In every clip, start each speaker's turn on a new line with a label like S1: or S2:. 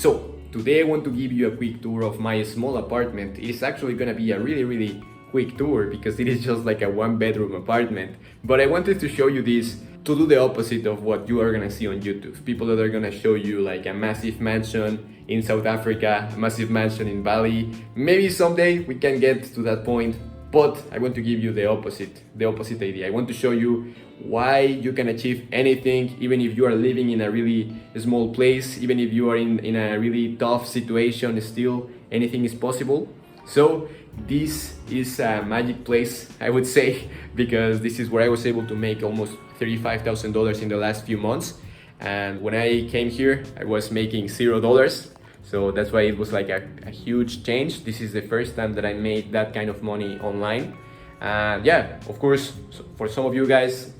S1: So today I want to give you a quick tour of my small apartment. It is actually gonna be a really quick tour because it is just like a 1 bedroom apartment. But I wanted to show you this to do the opposite of what you are gonna see on YouTube. People that are gonna show you like a massive mansion in South Africa, a massive mansion in Bali. Maybe someday we can get to that point, but I want to give you the opposite idea. I want to show you why you can achieve anything, even if you are living in a really small place, even if you are in a really tough situation, still anything is possible. So this is a magic place, I would say, because this is where I was able to make almost $35,000 in the last few months. And when I came here, I was making $0. So that's why it was like a huge change. This is the first time that I made that kind of money online. And yeah, of course, for some of you guys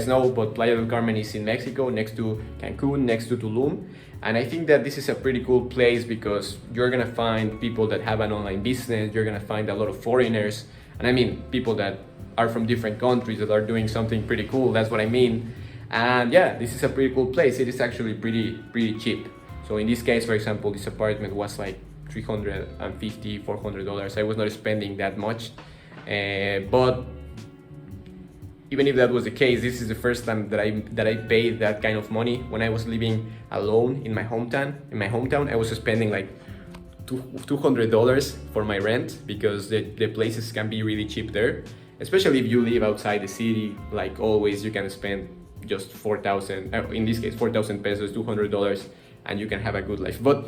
S1: know, but Playa del Carmen is in Mexico, next to Cancun, next to Tulum. And I think that this is a pretty cool place because you're gonna find people that have an online business, you're gonna find a lot of foreigners, and I mean people that are from different countries that are doing something pretty cool, that's what I mean. And yeah, this is a pretty cool place. It is actually pretty cheap. So in this case, for example, this apartment was like $350, $400. I was not spending that much, but even if that was the case, this is the first time that I paid that kind of money. When I was living alone in my hometown, I was spending like $200 for my rent because the places can be really cheap there, especially if you live outside the city. Like always, you can spend just 4,000, in this case 4,000 pesos, $200, and you can have a good life. But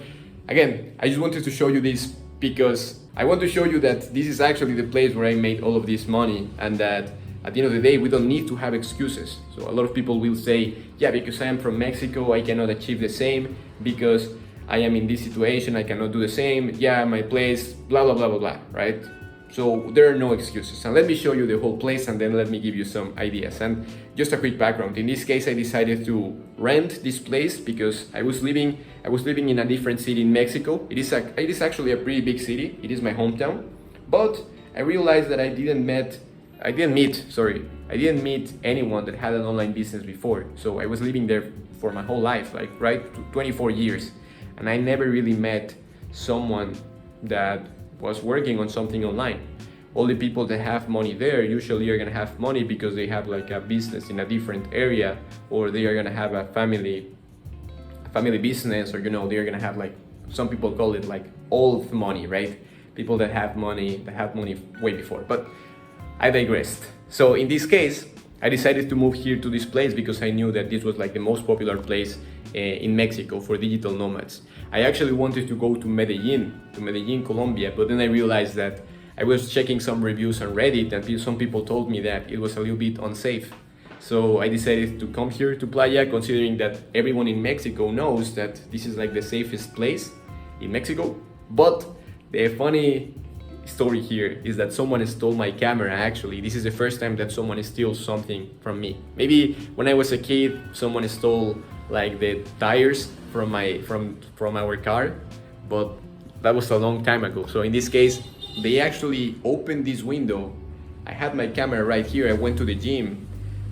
S1: again, I just wanted to show you this because I want to show you that this is actually the place where I made all of this money, and that at the end of the day, we don't need to have excuses. So a lot of people will say, yeah, because I am from Mexico, I cannot achieve the same, because I am in this situation, I cannot do the same, yeah, my place, blah, blah, blah, blah, blah, right? So there are no excuses. And let me show you the whole place, and then let me give you some ideas. And just a quick background. In this case, I decided to rent this place because I was living in a different city in Mexico. It is actually a pretty big city. It is my hometown. But I realized that I didn't meet anyone that had an online business before. So I was living there for my whole life, like 24 years. And I never really met someone that was working on something online. All the people that have money there usually are gonna have money because they have like a business in a different area, or they are gonna have a family business, or they're gonna have, like, some people call it like old money, right? People that have money way before. But I digressed. So in this case, I decided to move here to this place because I knew that this was like the most popular place in Mexico for digital nomads. I actually wanted to go to Medellin, Colombia, but then I realized that I was checking some reviews on Reddit, and some people told me that it was a little bit unsafe. So I decided to come here to Playa, considering that everyone in Mexico knows that this is like the safest place in Mexico. But the funny story here is that someone stole my camera. Actually, this is the first time that someone steals something from me. Maybe when I was a kid, someone stole like the tires from our car, but that was a long time ago. So in this case, they actually opened this window. I had my camera right here. I went to the gym,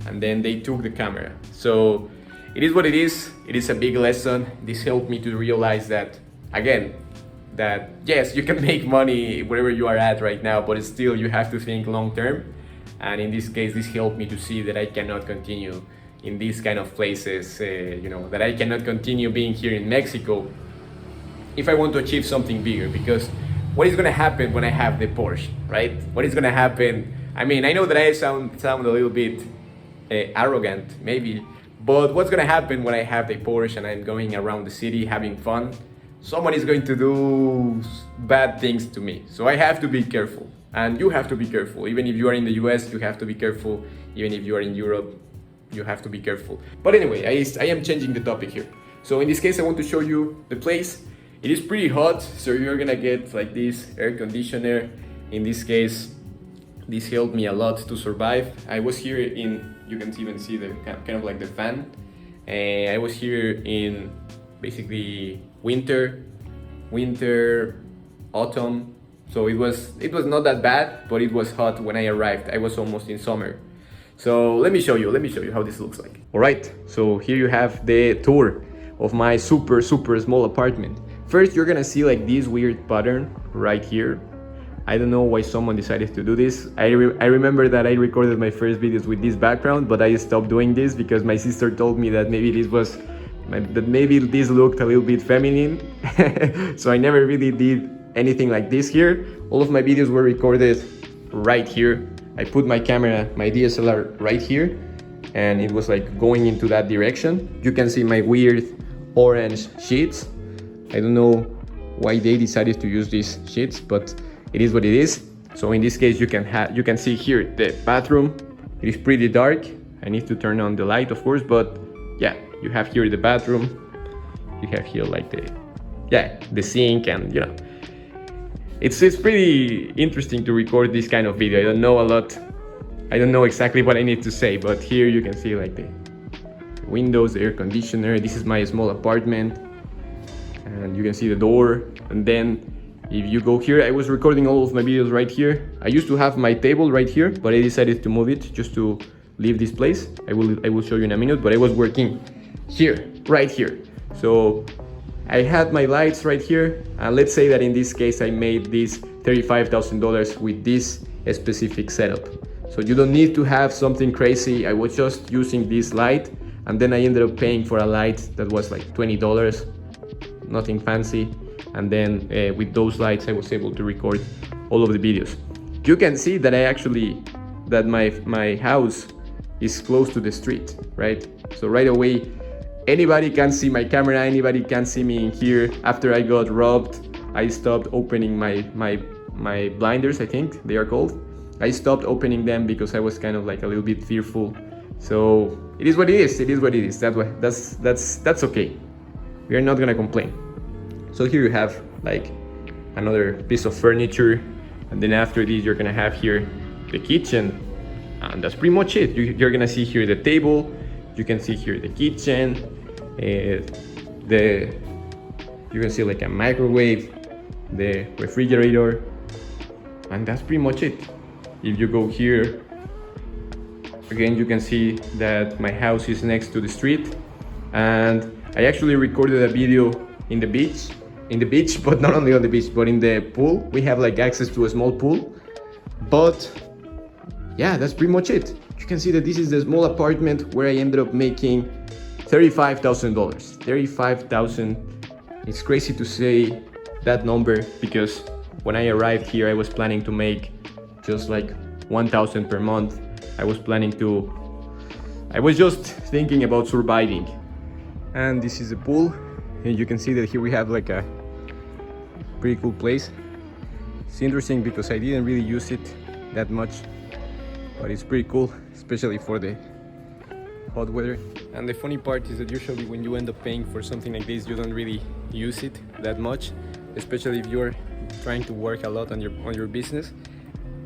S1: and then they took the camera. So it is what it is. It is a big lesson. This helped me to realize that, again, that yes, you can make money wherever you are at right now, but still you have to think long term. And in this case, this helped me to see that I cannot continue in these kind of places, that I cannot continue being here in Mexico if I want to achieve something bigger. Because what is gonna happen when I have the Porsche, right? What is gonna happen? I mean, I know that I sound a little bit arrogant, maybe, but what's gonna happen when I have the Porsche and I'm going around the city having fun? Someone is going to do bad things to me. So I have to be careful, and you have to be careful. Even if you are in the US, you have to be careful. Even if you are in Europe, you have to be careful. But anyway, I am changing the topic here. So in this case, I want to show you the place. It is pretty hot, so you're gonna get like this air conditioner. In this case, this helped me a lot to survive. I was here you can even see the kind of like the fan. I was here in basically winter, autumn. So it was not that bad, but it was hot when I arrived. I was almost in summer. So let me show you how this looks like. All right, so here you have the tour of my super small apartment. First, you're gonna see like this weird pattern right here. I don't know why someone decided to do this. I remember that I recorded my first videos with this background, but I stopped doing this because my sister told me that maybe this looked a little bit feminine. So I never really did anything like this here. All of my videos were recorded right here. I put my camera, my DSLR right here, and it was like going into that direction. You can see my weird orange sheets. I don't know why they decided to use these sheets, but it is what it is. So in this case, you can see here the bathroom. It is pretty dark. I need to turn on the light, of course, but yeah, you have here the bathroom. You have here like the sink, and you know, it's pretty interesting to record this kind of video. I don't know a lot. I don't know exactly what I need to say, but here you can see like the windows, the air conditioner. This is my small apartment, and you can see the door. And then if you go here, I was recording all of my videos right here. I used to have my table right here, but I decided to move it just to leave this place. I will show you in a minute, but I was working here, right here. So I had my lights right here, and let's say that in this case I made this $35,000 with this specific setup. So you don't need to have something crazy. I was just using this light, and then I ended up paying for a light that was like $20, nothing fancy. And then with those lights I was able to record all of the videos. You can see that that my house is close to the street, right? So right away, anybody can see my camera, anybody can see me in here. After I got robbed, I stopped opening my blinders, I think they are called. I stopped opening them because I was kind of like a little bit fearful. So it is what it is. It is what it is. That's okay. We are not gonna complain. So here you have like another piece of furniture, and then after this you're gonna have here the kitchen, and that's pretty much it. You're gonna see here the table, you can see here the kitchen, you can see like a microwave, the refrigerator, and that's pretty much it. If you go here, again you can see that my house is next to the street, and I actually recorded a video in the beach, but not only on the beach, but in the pool. We have like access to a small pool. But yeah, that's pretty much it. You can see that this is the small apartment where I ended up making $35,000. 35,000. It's crazy to say that number because when I arrived here, I was planning to make just like 1,000 per month. I was just thinking about surviving. And this is the pool. And you can see that here we have like a pretty cool place. It's interesting because I didn't really use it that much, but it's pretty cool, especially for the hot weather. And the funny part is that usually when you end up paying for something like this, you don't really use it that much, especially if you're trying to work a lot on your business.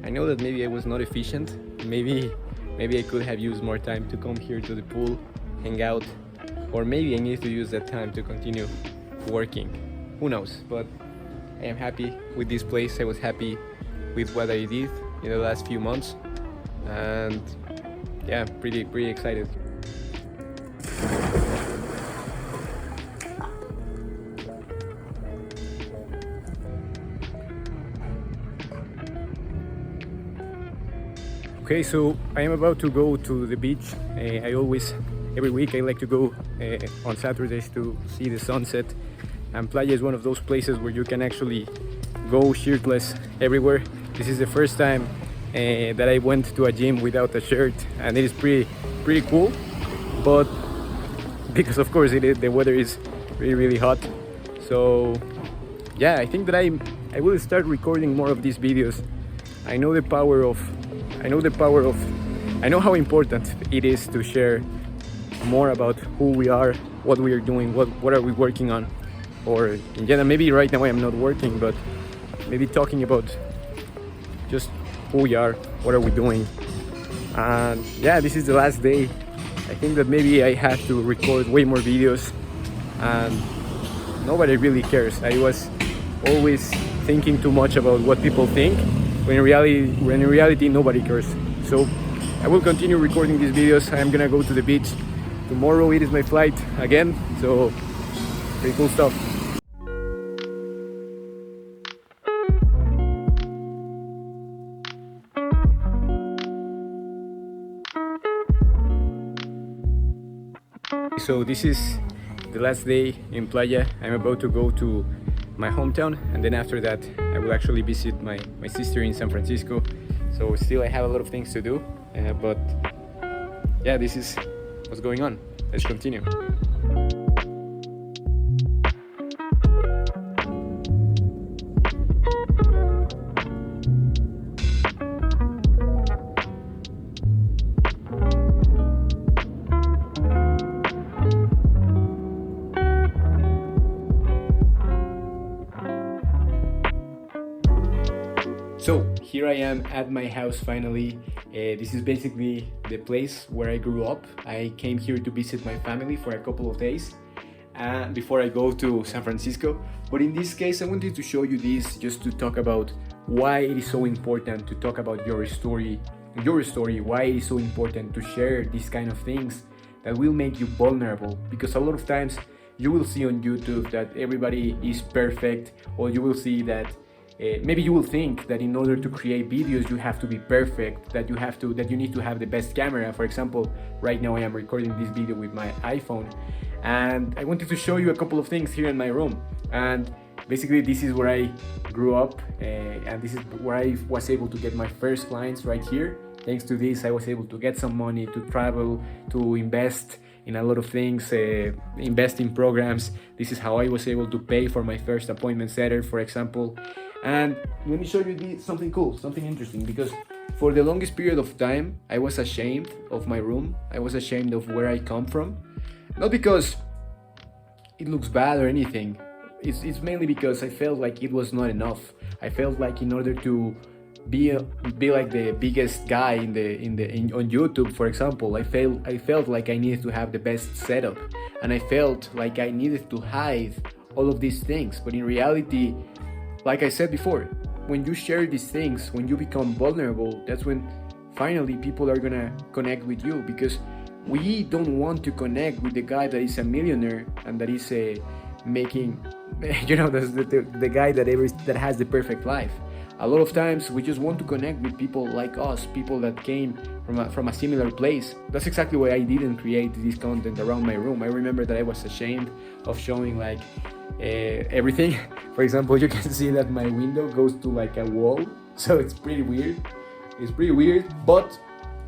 S1: I know that maybe I was not efficient. Maybe I could have used more time to come here to the pool, hang out, or maybe I need to use that time to continue working. Who knows? But I am happy with this place. I was happy with what I did in the last few months, and yeah, pretty excited. Okay, so I am about to go to the beach. Every week I like to go on Saturdays to see the sunset, and Playa is one of those places where you can actually go shirtless everywhere. This is the first time that I went to a gym without a shirt, and it is pretty cool. But because of course the weather is really hot, so yeah, I think that I will start recording more of these videos. I know how important it is to share more about who we are, what we are doing, what are we working on, or in general, maybe right now I'm not working, but maybe talking about just who we are, what are we doing. And yeah, this is the last day. I think that maybe I have to record way more videos, and nobody really cares. I was always thinking too much about what people think, when in reality nobody cares. So I will continue recording these videos. I am gonna go to the beach tomorrow. It is my flight again, so pretty cool stuff. So this is the last day in Playa. I'm about to go to my hometown, and then after that I will actually visit my sister in San Francisco. So still I have a lot of things to do, but yeah, this is what's going on. Let's continue. So here I am at my house finally. This is basically the place where I grew up. I came here to visit my family for a couple of days before I go to San Francisco. But in this case, I wanted to show you this just to talk about why it is so important to talk about your story, why it is so important to share these kind of things that will make you vulnerable. Because a lot of times you will see on YouTube that everybody is perfect, or you will see that maybe you will think that in order to create videos you have to be perfect, that you need to have the best camera. For example, right now I am recording this video with my iPhone, and I wanted to show you a couple of things here in my room. And basically this is where I grew up, and this is where I was able to get my first clients right here. Thanks to this I was able to get some money to travel, to invest in a lot of things, invest in programs. This is how I was able to pay for my first appointment setter, for example. And let me show you something cool, something interesting, because for the longest period of time I was ashamed of my room. I was ashamed of where I come from. Not because it looks bad or anything. It's mainly because I felt like it was not enough. I felt like in order to be like the biggest guy on YouTube, for example, I felt like I needed to have the best setup, and I felt like I needed to hide all of these things. But in reality, like I said before, when you share these things, when you become vulnerable, that's when finally people are gonna connect with you. Because we don't want to connect with the guy that is a millionaire and that is making, the guy that has the perfect life. A lot of times we just want to connect with people like us, people that came from a similar place. That's exactly why I didn't create this content around my room. I remember that I was ashamed of showing like everything. For example, you can see that my window goes to like a wall, so it's pretty weird. But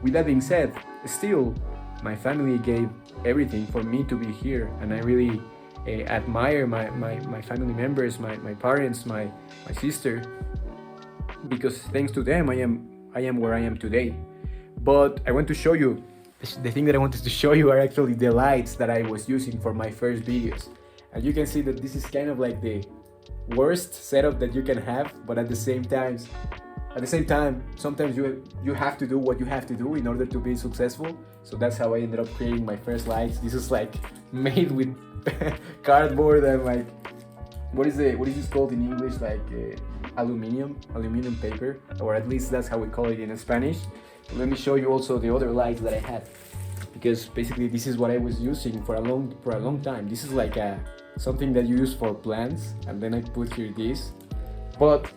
S1: with that being said, still my family gave everything for me to be here, and I really admire my family members, my parents, my sister, because thanks to them I am where I am today. But I want to show you, the thing that I wanted to show you are actually the lights that I was using for my first videos. And you can see that this is kind of like the worst setup that you can have, but at the same time sometimes you have to do what you have to do in order to be successful. So that's how I ended up creating my first lights. This is like made with cardboard and like, what is this called in English, like aluminum paper, or at least that's how we call it in Spanish. Let me show you also the other lights that I had, because basically this is what I was using for a long time. This is like something that you use for plants, and then I put here this. But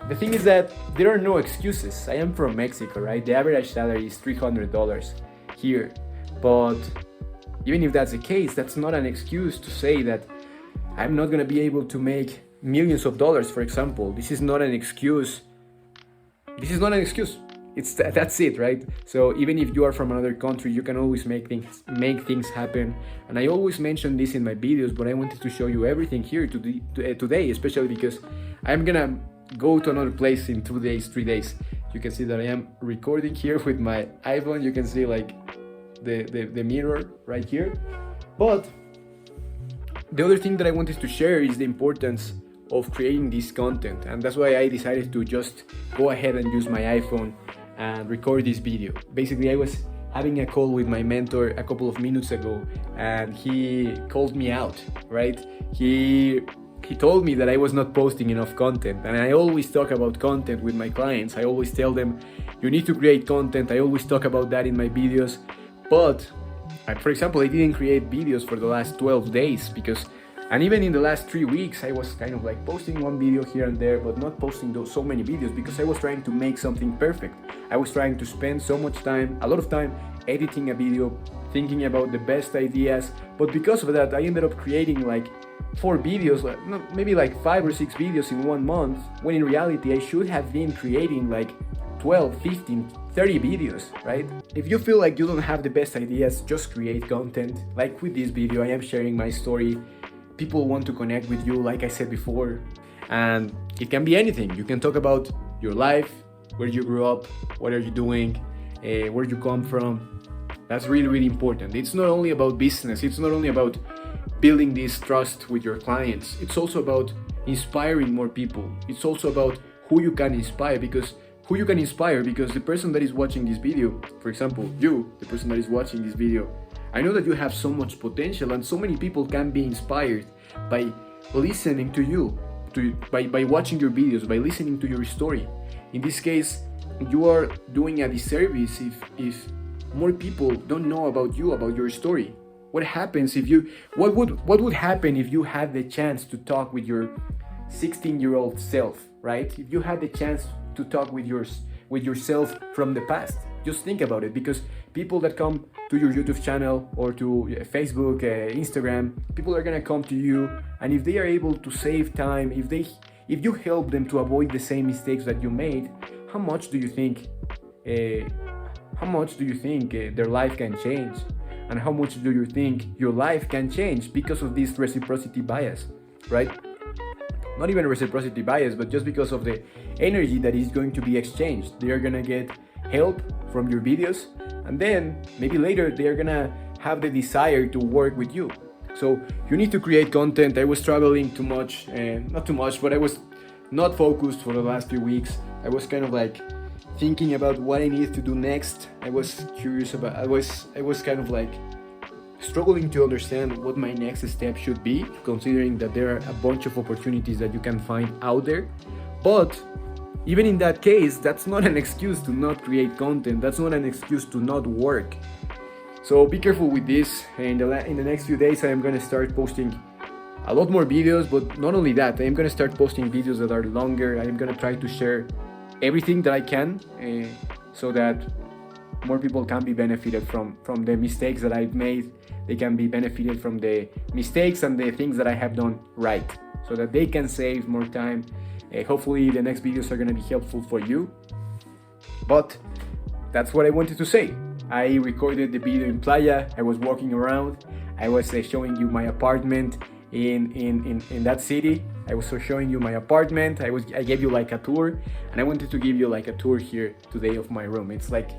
S1: the thing is that there are no excuses. I am from Mexico, right? The average salary is $300 here. But even if that's the case, that's not an excuse to say that I'm not gonna be able to make millions of dollars, for example. This is not an excuse. That's it, right? So even if you are from another country, you can always make things happen. And I always mention this in my videos, but I wanted to show you everything here today, especially because I'm gonna go to another place in 2 days, 3 days. You can see that I am recording here with my iPhone. You can see like the mirror right here. But the other thing that I wanted to share is the importance of creating this content, and that's why I decided to just go ahead and use my iPhone and record this video. Basically, I was having a call with my mentor a couple of minutes ago, and he called me out, right? He told me that I was not posting enough content, and I always talk about content with my clients. I always tell them, you need to create content. I always talk about that in my videos. But for example, I didn't create videos for the last 12 days because And even in the last 3 weeks, I was kind of like posting one video here and there, but not posting those so many videos because I was trying to make something perfect. I was trying to spend so much time, a lot of time, editing a video, thinking about the best ideas. But because of that, I ended up creating like 4 videos, maybe like 5 or 6 videos in 1 month, when in reality I should have been creating like 12, 15, 30 videos, right? If you feel like you don't have the best ideas, just create content. Like with this video, I am sharing my story. People want to connect with you, like I said before. And it can be anything. You can talk about your life, where you grew up, what are you doing, where you come from. That's really, really important. It's not only about business. It's not only about building this trust with your clients. It's also about inspiring more people. It's also about who you can inspire, because the person that is watching this video, for example, you, the person that is watching this video, I know that you have so much potential, and so many people can be inspired by listening to you, by watching your videos, by listening to your story. In this case, you are doing a disservice if more people don't know about you, about your story. What would happen if you had the chance to talk with your 16-year-old self, right? If you had the chance to talk with yourself from the past. Just think about it, because people that come to your YouTube channel or to Facebook, Instagram, people are gonna come to you, and if they are able to save time, if you help them to avoid the same mistakes that you made, how much do you think their life can change? And how much do you think your life can change because of this reciprocity bias, right? Not even reciprocity bias, but just because of the energy that is going to be exchanged. They are gonna get help from your videos, and then maybe later they are gonna have the desire to work with you. So you need to create content. I was traveling too much, not too much, but I was not focused for the last few weeks. I was kind of like thinking about what I needed to do next. I was curious about, I was kind of like struggling to understand what my next step should be, considering that there are a bunch of opportunities that you can find out there. But even in that case, that's not an excuse to not create content. That's not an excuse to not work. So be careful with this. In the next few days, I am gonna start posting a lot more videos, but not only that, I am gonna start posting videos that are longer. I am gonna try to share everything that I can, so that more people can be benefited from the mistakes that I've made. They can be benefited from the mistakes and the things that I have done right, so that they can save more time. Hopefully the next videos are going to be helpful for you. But that's what I wanted to say. I recorded the video in Playa. I was walking around. I was showing you my apartment in that city. I was showing you my apartment. I gave you like a tour, and I wanted to give you like a tour here today of my room. It's like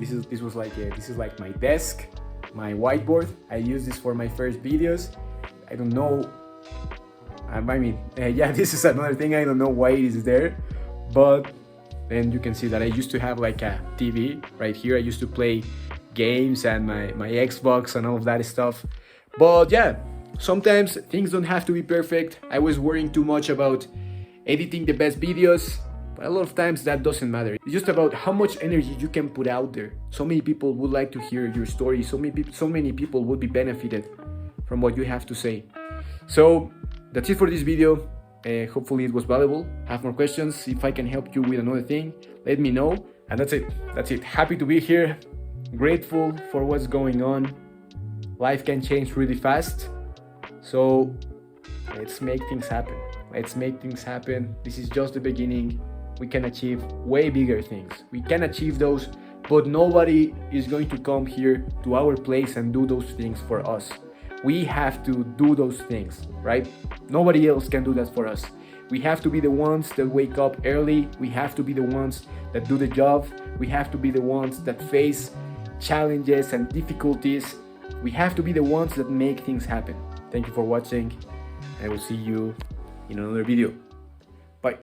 S1: this is like my desk, my whiteboard. I use this for my first videos. I don't know. This is another thing. I don't know why it is there, but then you can see that I used to have like a TV right here. I used to play games and my Xbox and all of that stuff. But yeah, sometimes things don't have to be perfect. I was worrying too much about editing the best videos, but a lot of times that doesn't matter. It's just about how much energy you can put out there. So many people would like to hear your story. So many people would be benefited from what you have to say. So that's it for this video. Hopefully it was valuable. Have more questions? If I can help you with another thing, let me know. And that's it. Happy to be here. Grateful for what's going on. Life can change really fast. So let's make things happen. This is just the beginning. We can achieve way bigger things. We can achieve those, but nobody is going to come here to our place and do those things for us. We have to do those things, right? Nobody else can do that for us. We have to be the ones that wake up early. We have to be the ones that do the job. We have to be the ones that face challenges and difficulties. We have to be the ones that make things happen. Thank you for watching. I will see you in another video.